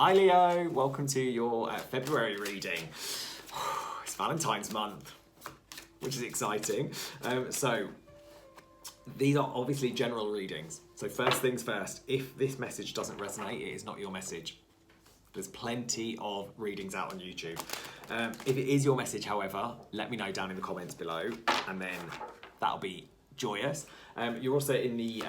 Hi Leo, welcome to your February reading. It's Valentine's month, which is exciting. So these are obviously general readings. So first things first, if this message doesn't resonate, it is not your message. There's plenty of readings out on YouTube. If it is your message, however, let me know down in the comments below, and then that'll be joyous. You're also in the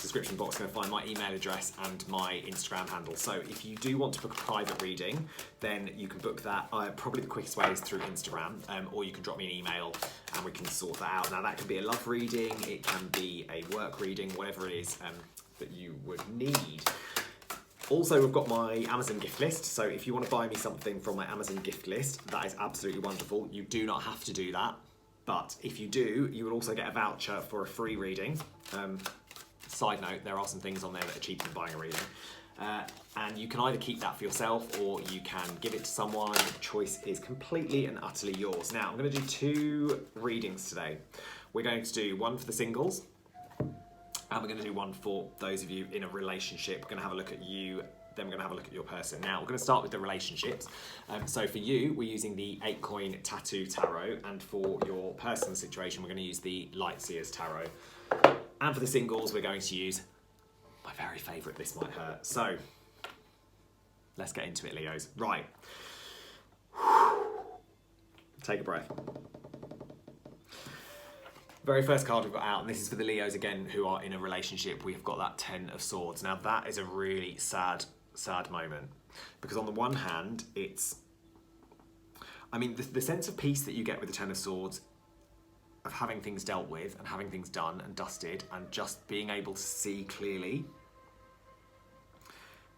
description box going to find my email address and my Instagram handle. So if you do want to book a private reading, then you can book that. Probably the quickest way is through Instagram, or you can drop me an email and we can sort that out. Now that can be a love reading, it can be a work reading, whatever it is that you would need. Also, we've got my Amazon gift list. So if you want to buy me something from my Amazon gift list, that is absolutely wonderful. You do not have to do that. But if you do, you will also get a voucher for a free reading. Side note, there are some things on there that are cheaper than buying a reading. And you can either keep that for yourself or you can give it to someone. The choice is completely and utterly yours. Now, I'm going to do 2 readings today. We're going to do one for the singles, and we're going to do one for those of you in a relationship. We're going to have a look at you, then we're going to have a look at your person. Now, we're going to start with the relationships. So for you, we're using the 8-coin tattoo tarot, and for your person situation, we're going to use the light Seers tarot. And for the singles, we're going to use my very favourite, This Might Hurt. So, let's get into it, Leos. Right. Take a breath. Very first card we've got out, and this is for the Leos again who are in a relationship. We've got that 10 of Swords. Now that is a really sad moment, because on the one hand, it's, the sense of peace that you get with the 10 of Swords, of having things dealt with and having things done and dusted and just being able to see clearly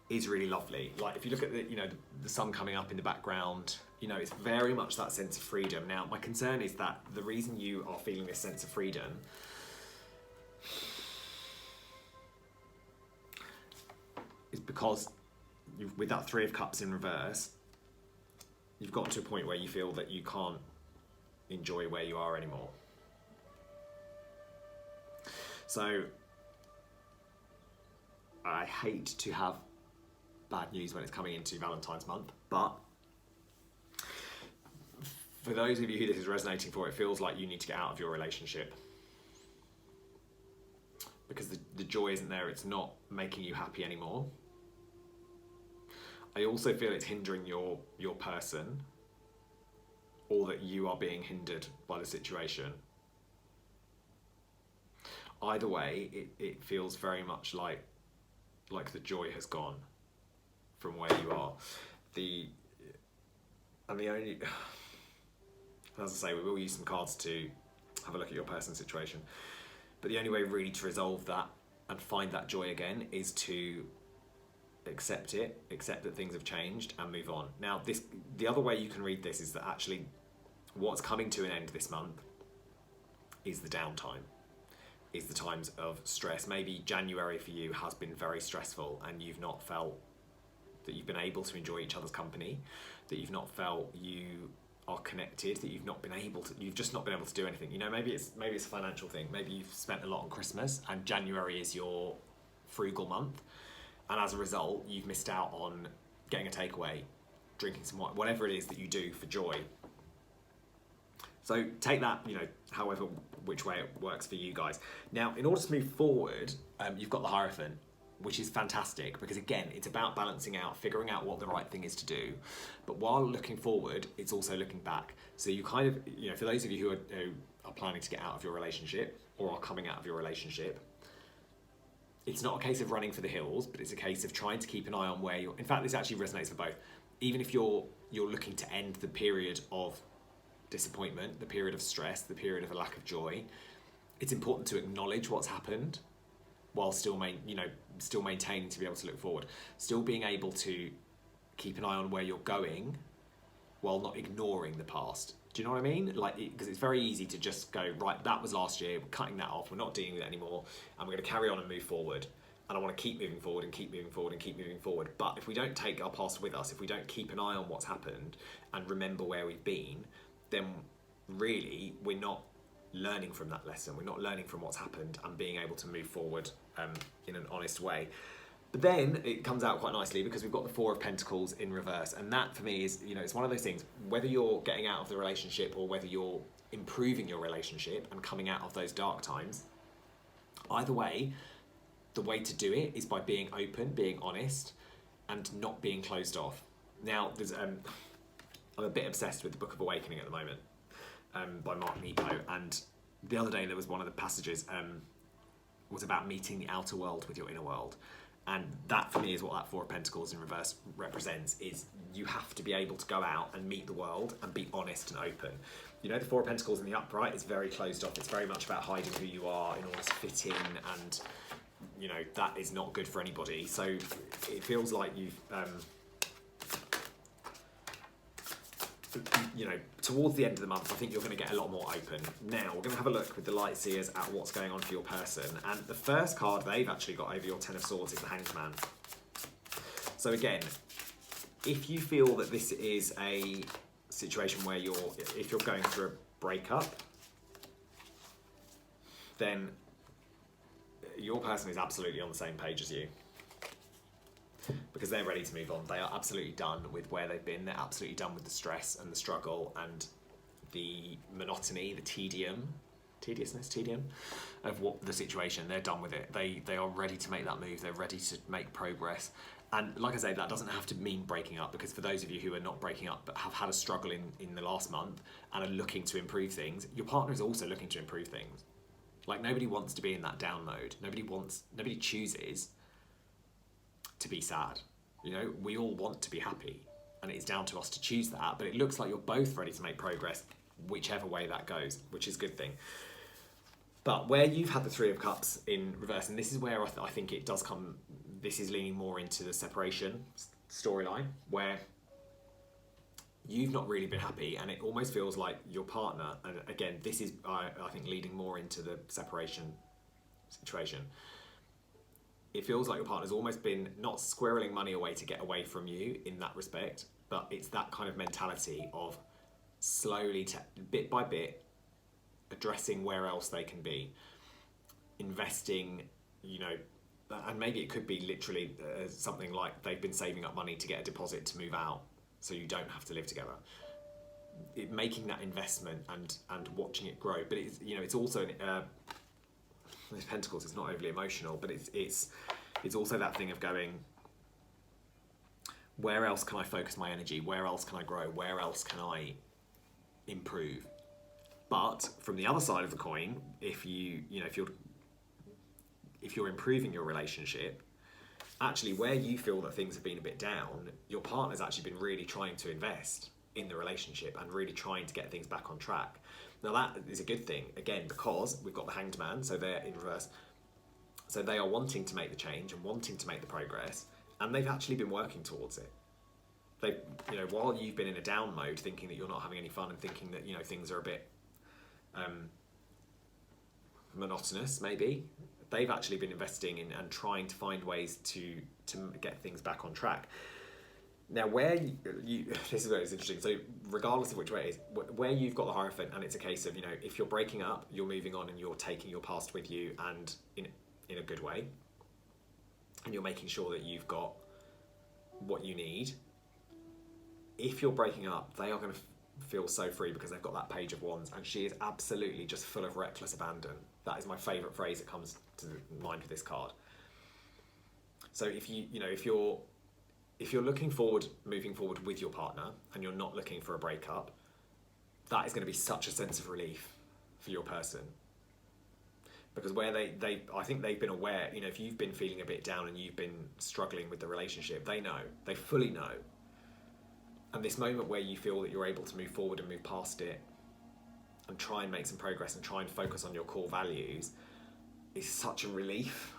is really lovely. Like if you look at the sun coming up in the background, it's very much that sense of freedom. Now my concern is that the reason you are feeling this sense of freedom is because with that 3 of Cups in reverse, you've gotten to a point where you feel that you can't enjoy where you are anymore. So, I hate to have bad news when it's coming into Valentine's month, but for those of you who this is resonating for, it feels like you need to get out of your relationship. Because the joy isn't there, it's not making you happy anymore. I also feel it's hindering your person, or that you are being hindered by the situation. Either way, it feels very much like the joy has gone from where you are. The only, as I say, we will use some cards to have a look at your person's situation. But the only way really to resolve that and find that joy again is to accept it, accept that things have changed and move on. Now, the other way you can read this is that actually what's coming to an end this month is the downtime. Is the times of stress. Maybe January for you has been very stressful and you've not felt that you've been able to enjoy each other's company, that you've not felt you are connected, that you've just not been able to do anything. Maybe it's a financial thing. Maybe you've spent a lot on Christmas and January is your frugal month, and as a result you've missed out on getting a takeaway, drinking some wine, whatever it is that you do for joy. So take that, however, which way it works for you guys. Now, in order to move forward, you've got the Hierophant, which is fantastic because, again, it's about balancing out, figuring out what the right thing is to do. But while looking forward, it's also looking back. So you kind of, for those of you who are planning to get out of your relationship or are coming out of your relationship, it's not a case of running for the hills, but it's a case of trying to keep an eye on where you're. In fact, this actually resonates for both. Even if you're looking to end the period of disappointment, the period of stress, the period of a lack of joy, it's important to acknowledge what's happened while still maintaining to be able to look forward, still being able to keep an eye on where you're going while not ignoring the past. Do you know what I mean? Because it's very easy to just go, right, that was last year, we're cutting that off, we're not dealing with it anymore, and we're going to carry on and move forward. And I want to keep moving forward and keep moving forward and keep moving forward. But if we don't take our past with us, if we don't keep an eye on what's happened and remember where we've been, then really we're not learning from that lesson. We're not learning from what's happened and being able to move forward in an honest way. But then it comes out quite nicely because we've got the Four of Pentacles in reverse. And that for me is, it's one of those things, whether you're getting out of the relationship or whether you're improving your relationship and coming out of those dark times, either way, the way to do it is by being open, being honest, and not being closed off. Now, there's I'm a bit obsessed with the Book of Awakening at the moment, by Mark Nepo, and the other day there was one of the passages was about meeting the outer world with your inner world. And that for me is what that Four of Pentacles in reverse represents, is you have to be able to go out and meet the world and be honest and open. The Four of Pentacles in the upright is very closed off. It's very much about hiding who you are in order to fit in, and that is not good for anybody. So it feels like you've towards the end of the month, I think you're going to get a lot more open. Now, we're going to have a look with the Light Seers at what's going on for your person. And the first card they've actually got over your Ten of Swords is the Hanged Man. So again, if you feel that this is a situation where if you're going through a breakup, then your person is absolutely on the same page as you. Because they're ready to move on. They are absolutely done with where they've been. They're absolutely done with the stress and the struggle and the monotony, the tedium of what the situation. They're done with it. They are ready to make that move. They're ready to make progress. And like I say, that doesn't have to mean breaking up, because for those of you who are not breaking up but have had a struggle in the last month and are looking to improve things, your partner is also looking to improve things. Like, nobody wants to be in that down mode. Nobody chooses to be sad. We all want to be happy, and it is down to us to choose that. But it looks like you're both ready to make progress, whichever way that goes, which is a good thing. But where you've had the Three of Cups in reverse, and this is where I think it does come, this is leaning more into the separation storyline, where you've not really been happy, and it almost feels like your partner, and again, this is, I think, leading more into the separation situation. It feels like your partner's almost been not squirreling money away to get away from you in that respect, but it's that kind of mentality of slowly, bit by bit, addressing where else they can be, investing, and maybe it could be literally something like they've been saving up money to get a deposit to move out so you don't have to live together. Making that investment and watching it grow. But it's also with Pentacles, it's not overly emotional, but it's also that thing of going, where else can I focus my energy? Where else can I grow? Where else can I improve? But from the other side of the coin, if you're improving your relationship, actually where you feel that things have been a bit down, your partner's actually been really trying to invest in the relationship and really trying to get things back on track. Now that is a good thing, again, because we've got the Hanged Man, so they're in reverse. So they are wanting to make the change and wanting to make the progress, and they've actually been working towards it. They, while you've been in a down mode, thinking that you're not having any fun and thinking that, things are a bit monotonous, maybe, they've actually been investing in and trying to find ways to get things back on track. Now, where this is where it's interesting. So, regardless of which way it is, where you've got the Hierophant, and it's a case of, if you're breaking up, you're moving on, and you're taking your past with you, and in a good way, and you're making sure that you've got what you need. If you're breaking up, they are going to feel so free because they've got that Page of Wands, and she is absolutely just full of reckless abandon. That is my favourite phrase that comes to mind with this card. So if you're looking forward, moving forward with your partner, and you're not looking for a breakup, that is going to be such a sense of relief for your person. Because where I think they've been aware, if you've been feeling a bit down and you've been struggling with the relationship, they fully know. And this moment where you feel that you're able to move forward and move past it and try and make some progress and try and focus on your core values is such a relief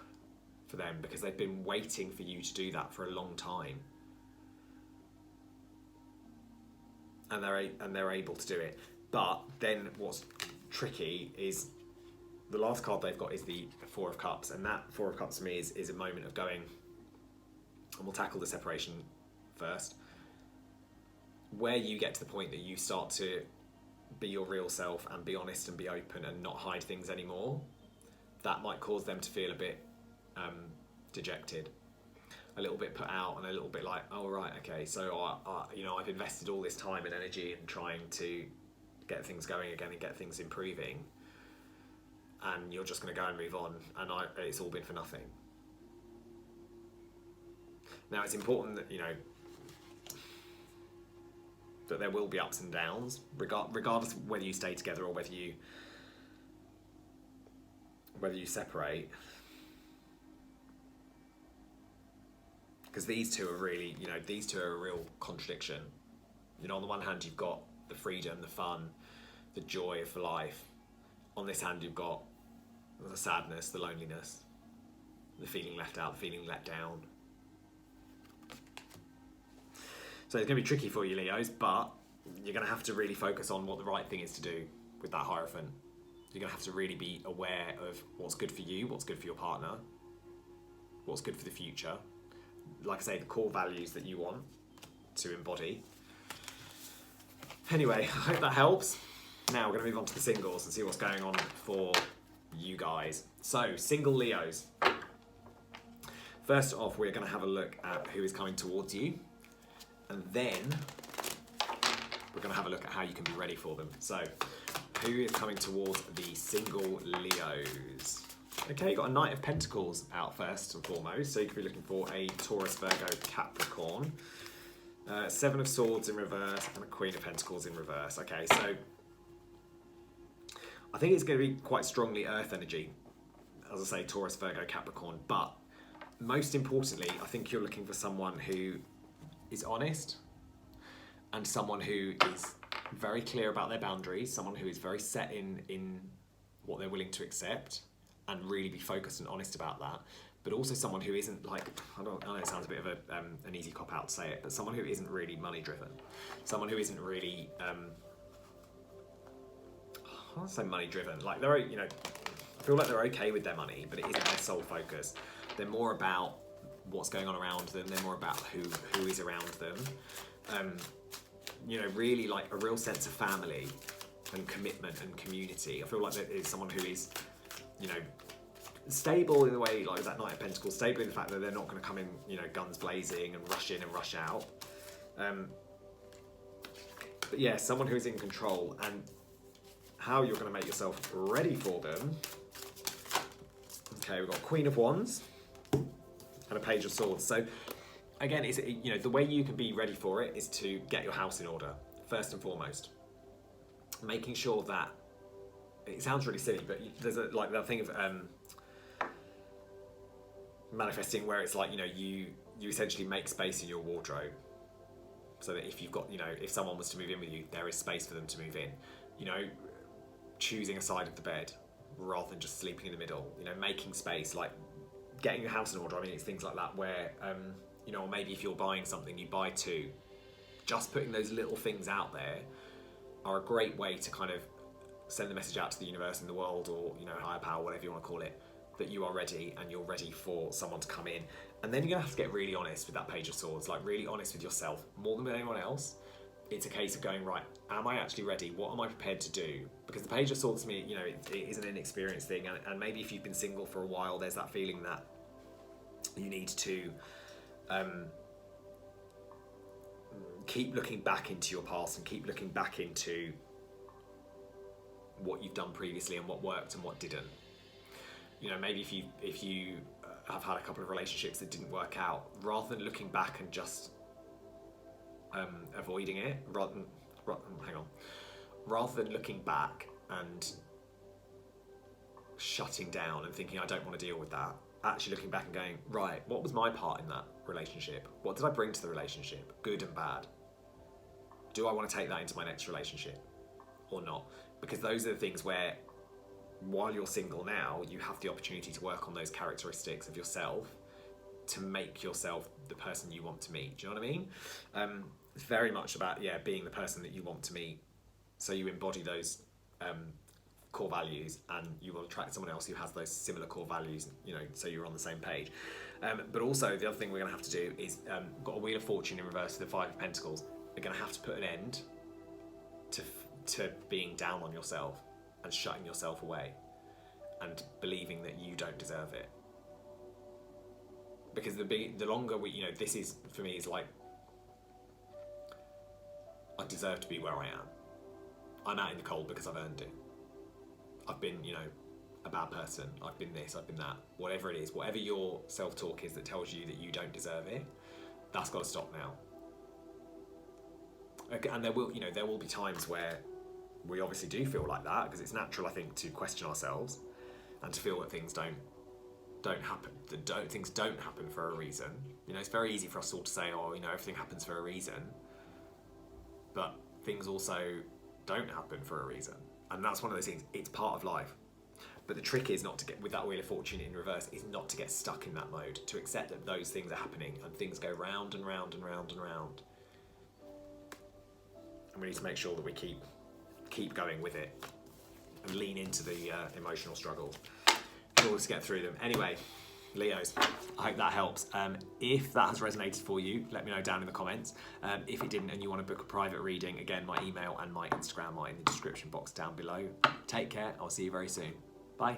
for them, because they've been waiting for you to do that for a long time. And they're able to do it. But then what's tricky is the last card they've got is the Four of Cups, and that Four of Cups for me is a moment of going, and we'll tackle the separation first, where you get to the point that you start to be your real self and be honest and be open and not hide things anymore. That might cause them to feel a bit dejected. a little bit put out and a little bit like, oh right, okay, so I've invested all this time and energy in trying to get things going again and get things improving, and you're just going to go and move on, and it's all been for nothing. Now it's important that that there will be ups and downs, regardless of whether you stay together or whether you separate. Because these two are really, these two are a real contradiction. On the one hand, you've got the freedom, the fun, the joy of life. On this hand, you've got the sadness, the loneliness, the feeling left out, the feeling let down. So it's going to be tricky for you, Leos, but you're going to have to really focus on what the right thing is to do with that Hierophant. You're going to have to really be aware of what's good for you, what's good for your partner, what's good for the future. Like I say, the core values that you want to embody. Anyway, I hope that helps. Now we're going to move on to the singles and see what's going on for you guys. So, single Leos. First off, we're going to have a look at who is coming towards you. And then we're going to have a look at how you can be ready for them. So, who is coming towards the single Leos? Okay, you've got a Knight of Pentacles out first and foremost. So you could be looking for a Taurus, Virgo, Capricorn. Seven of Swords in reverse and a Queen of Pentacles in reverse. Okay, so I think it's going to be quite strongly Earth energy. As I say, Taurus, Virgo, Capricorn. But most importantly, I think you're looking for someone who is honest and someone who is very clear about their boundaries, someone who is very set in what they're willing to accept and really be focused and honest about that, but also someone who isn't like, I know it sounds a bit of an easy cop-out to say it, but someone who isn't really money-driven, someone who isn't really, I don't say money-driven, like they're, I feel like they're okay with their money, but it isn't their sole focus. They're more about what's going on around them, they're more about who is around them. Really like a real sense of family and commitment and community. I feel like there is someone who is, stable in the way, like that Knight of Pentacles, stable in the fact that they're not going to come in, guns blazing and rush in and rush out. But yeah, someone who is in control, and how you're going to make yourself ready for them. Okay, we've got Queen of Wands and a Page of Swords. So again, it's, the way you can be ready for it is to get your house in order, first and foremost. Making sure that, it sounds really silly, but there's like that thing of manifesting where it's like, you essentially make space in your wardrobe so that if you've got, if someone was to move in with you, there is space for them to move in. Choosing a side of the bed rather than just sleeping in the middle, making space, like getting your house in order. I mean, it's things like that where, or maybe if you're buying something, you buy two. Just putting those little things out there are a great way to kind of send the message out to the universe and the world, or higher power, whatever you want to call it, that you are ready and you're ready for someone to come in. And then you're gonna have to get really honest with that Page of Swords, like really honest with yourself more than with anyone else. It's a case of going, right, am I actually ready? What am I prepared to do? Because the Page of Swords to me, it is an inexperienced thing, and maybe if you've been single for a while, there's that feeling that you need to keep looking back into your past and keep looking back into what you've done previously and what worked and what didn't. Maybe if you have had a couple of relationships that didn't work out, rather than looking back and just avoiding it, rather than looking back and shutting down and thinking I don't want to deal with that, actually looking back and going, right, what was my part in that relationship? What did I bring to the relationship, good and bad? Do I want to take that into my next relationship or not? Because those are the things where, while you're single now, you have the opportunity to work on those characteristics of yourself to make yourself the person you want to meet. Do you know what I mean? It's very much about, being the person that you want to meet. So you embody those core values, and you will attract someone else who has those similar core values, so you're on the same page. But also, the other thing we're going to have to do is, we've got a Wheel of Fortune in reverse with the Five of Pentacles. We're going to have to put an end to being down on yourself and shutting yourself away and believing that you don't deserve it. because the longer we, this is, for me, is like, I deserve to be where I am. I'm out in the cold because I've earned it. I've been, a bad person. I've been this, I've been that. Whatever it is, whatever your self-talk is that tells you that you don't deserve it, that's got to stop now. And there will be times where we obviously do feel like that, because it's natural, I think, to question ourselves and to feel that things don't happen. Things don't happen for a reason. It's very easy for us all to say, oh, everything happens for a reason, but things also don't happen for a reason, and that's one of those things. It's part of life. But the trick is not to get, with that Wheel of Fortune in reverse, is not to get stuck in that mode, to accept that those things are happening and things go round and round and round and round. And we need to make sure that we keep going with it and lean into the emotional struggles in order to get through them. Anyway, Leos, I hope that helps. If that has resonated for you, let me know down in the comments. If it didn't and you want to book a private reading, again, my email and my Instagram are in the description box down below. Take care. I'll see you very soon. Bye.